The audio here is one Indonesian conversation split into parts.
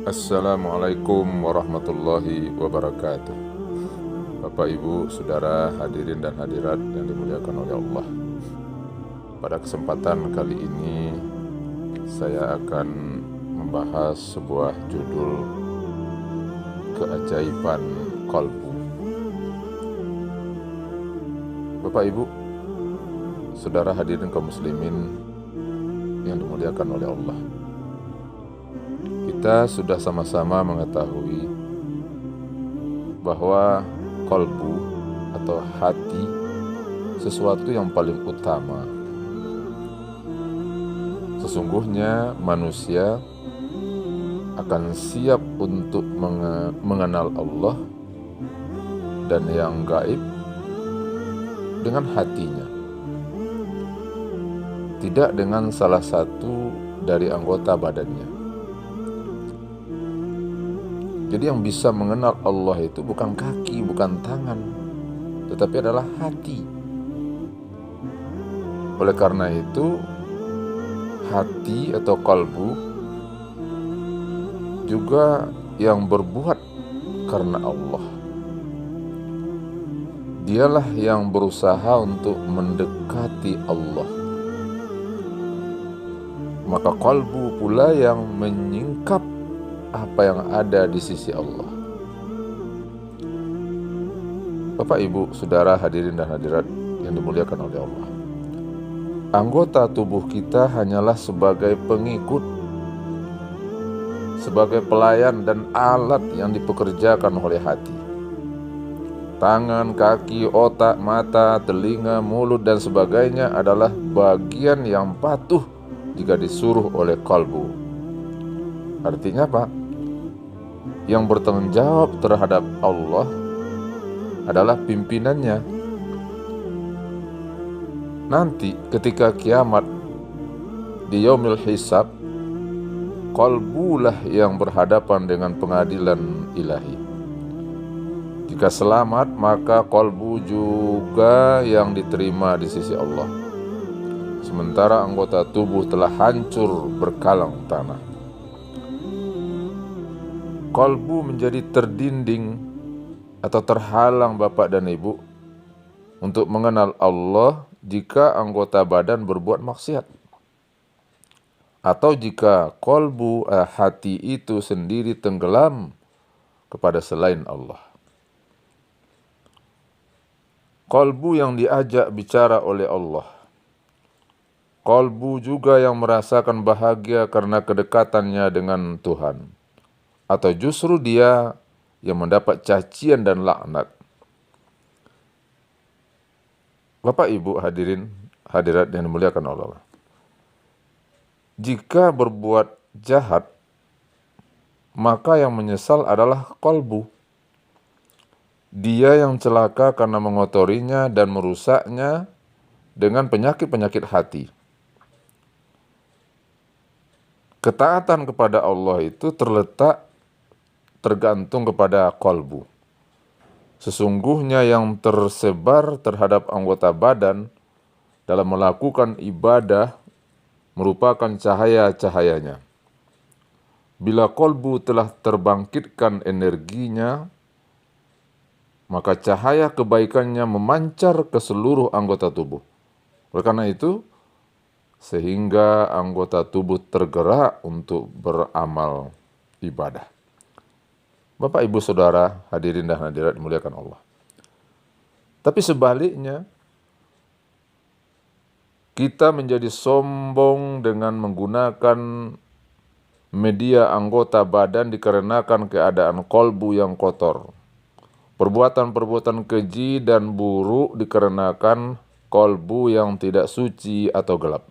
Assalamualaikum warahmatullahi wabarakatuh. Bapak, Ibu, Saudara, hadirin dan hadirat yang dimuliakan oleh Allah. Pada kesempatan kali ini saya akan membahas sebuah judul keajaiban qalbu. Bapak, Ibu, Saudara, hadirin kaum muslimin yang dimuliakan oleh Allah. Kita sudah sama-sama mengetahui bahwa qalbu atau hati sesuatu yang paling utama. Sesungguhnya manusia akan siap untuk mengenal Allah dan yang gaib dengan hatinya, tidak dengan salah satu dari anggota badannya. Jadi yang bisa mengenal Allah itu bukan kaki, bukan tangan, tetapi adalah hati. Oleh karena itu, hati atau qalbu juga yang berbuat karena Allah. Dialah yang berusaha untuk mendekati Allah. Maka qalbu pula yang menyingkap apa yang ada di sisi Allah. Bapak, Ibu, Saudara, hadirin dan hadirat yang dimuliakan oleh Allah. Anggota tubuh kita hanyalah sebagai pengikut, sebagai pelayan dan alat yang dipekerjakan oleh hati. Tangan, kaki, otak, mata, telinga, mulut, dan sebagainya adalah bagian yang patuh jika disuruh oleh qalbu. Artinya apa? Yang bertanggung jawab terhadap Allah adalah pimpinannya. Nanti ketika kiamat di yaumil hisab, qalbulah yang berhadapan dengan pengadilan ilahi. Jika selamat, maka qalbu juga yang diterima di sisi Allah. Sementara anggota tubuh telah hancur berkalang tanah. Qalbu menjadi terdinding atau terhalang Bapak dan Ibu untuk mengenal Allah jika anggota badan berbuat maksiat, atau jika qalbu hati itu sendiri tenggelam kepada selain Allah. Qalbu yang diajak bicara oleh Allah. Qalbu juga yang merasakan bahagia karena kedekatannya dengan Tuhan. Atau justru dia yang mendapat cacian dan laknat. Bapak, Ibu, hadirin hadirat yang dimuliakan Allah. Jika berbuat jahat, maka yang menyesal adalah qalbu. Dia yang celaka karena mengotorinya dan merusaknya dengan penyakit-penyakit hati. Ketaatan kepada Allah itu tergantung kepada qalbu. Sesungguhnya yang tersebar terhadap anggota badan dalam melakukan ibadah merupakan cahaya-cahayanya. Bila qalbu telah terbangkitkan energinya, maka cahaya kebaikannya memancar ke seluruh anggota tubuh. Oleh karena itu, sehingga anggota tubuh tergerak untuk beramal ibadah. Bapak, Ibu, Saudara, hadirin dan hadirat dimuliakan Allah. Tapi sebaliknya, kita menjadi sombong dengan menggunakan media anggota badan dikarenakan keadaan qalbu yang kotor. Perbuatan-perbuatan keji dan buruk dikarenakan qalbu yang tidak suci atau gelap.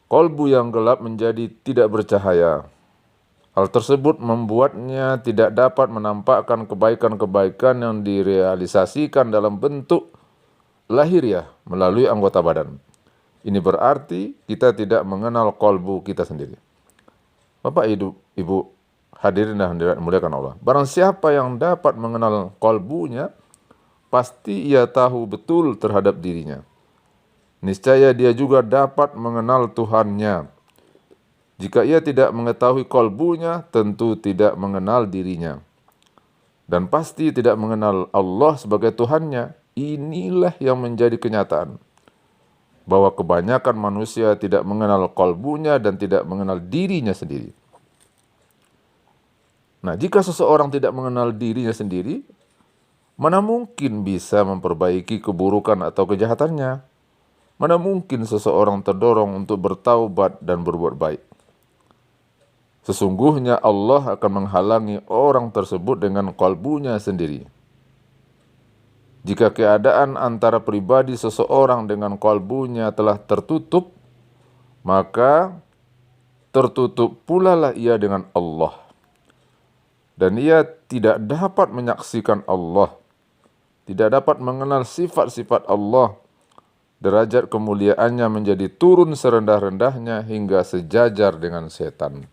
Qalbu yang gelap menjadi tidak bercahaya. Hal tersebut membuatnya tidak dapat menampakkan kebaikan-kebaikan yang direalisasikan dalam bentuk lahiriah melalui anggota badan. Ini berarti kita tidak mengenal qalbu kita sendiri. Bapak, Ibu, hadirin dan hadirat dimuliakan Allah. Barang siapa yang dapat mengenal qalbunya, pasti ia tahu betul terhadap dirinya. Niscaya dia juga dapat mengenal Tuhannya. Jika ia tidak mengetahui kolbunya, tentu tidak mengenal dirinya. Dan pasti tidak mengenal Allah sebagai Tuhannya. Inilah yang menjadi kenyataan. Bahwa kebanyakan manusia tidak mengenal kolbunya dan tidak mengenal dirinya sendiri. Nah, jika seseorang tidak mengenal dirinya sendiri, mana mungkin bisa memperbaiki keburukan atau kejahatannya? Mana mungkin seseorang terdorong untuk bertaubat dan berbuat baik? Sesungguhnya Allah akan menghalangi orang tersebut dengan kalbunya sendiri. Jika keadaan antara pribadi seseorang dengan kalbunya telah tertutup, maka tertutup pula lah ia dengan Allah. Dan ia tidak dapat menyaksikan Allah, tidak dapat mengenal sifat-sifat Allah. Derajat kemuliaannya menjadi turun serendah-rendahnya hingga sejajar dengan setan.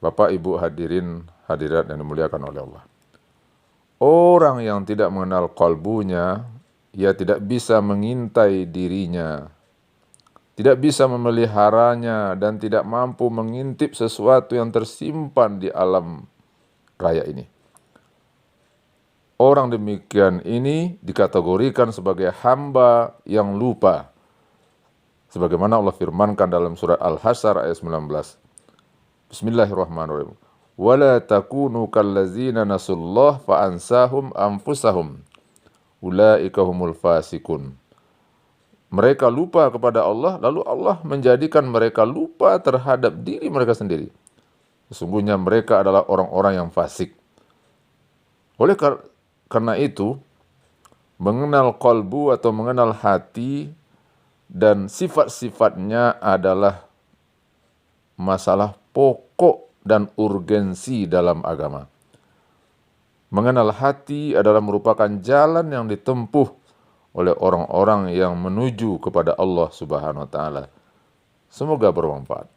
Bapak, Ibu, hadirin, hadirat yang dimuliakan oleh Allah. Orang yang tidak mengenal kalbunya, ia tidak bisa mengintai dirinya, tidak bisa memeliharanya, dan tidak mampu mengintip sesuatu yang tersimpan di alam raya ini. Orang demikian ini dikategorikan sebagai hamba yang lupa. Sebagaimana Allah firmankan dalam surat Al-Hasyr ayat 19. Bismillahirrahmanirrahim. Wala takunu kallazina nasullah fa'ansahum anfusahum. Ulaika humul fasikun. Mereka lupa kepada Allah, lalu Allah menjadikan mereka lupa terhadap diri mereka sendiri. Sesungguhnya mereka adalah orang-orang yang fasik. Oleh karena itu, mengenal qalbu atau mengenal hati dan sifat-sifatnya adalah masalah pokok dan urgensi dalam agama. Mengenal hati adalah merupakan jalan yang ditempuh oleh orang-orang yang menuju kepada Allah Subhanahu wa taala. Semoga bermanfaat.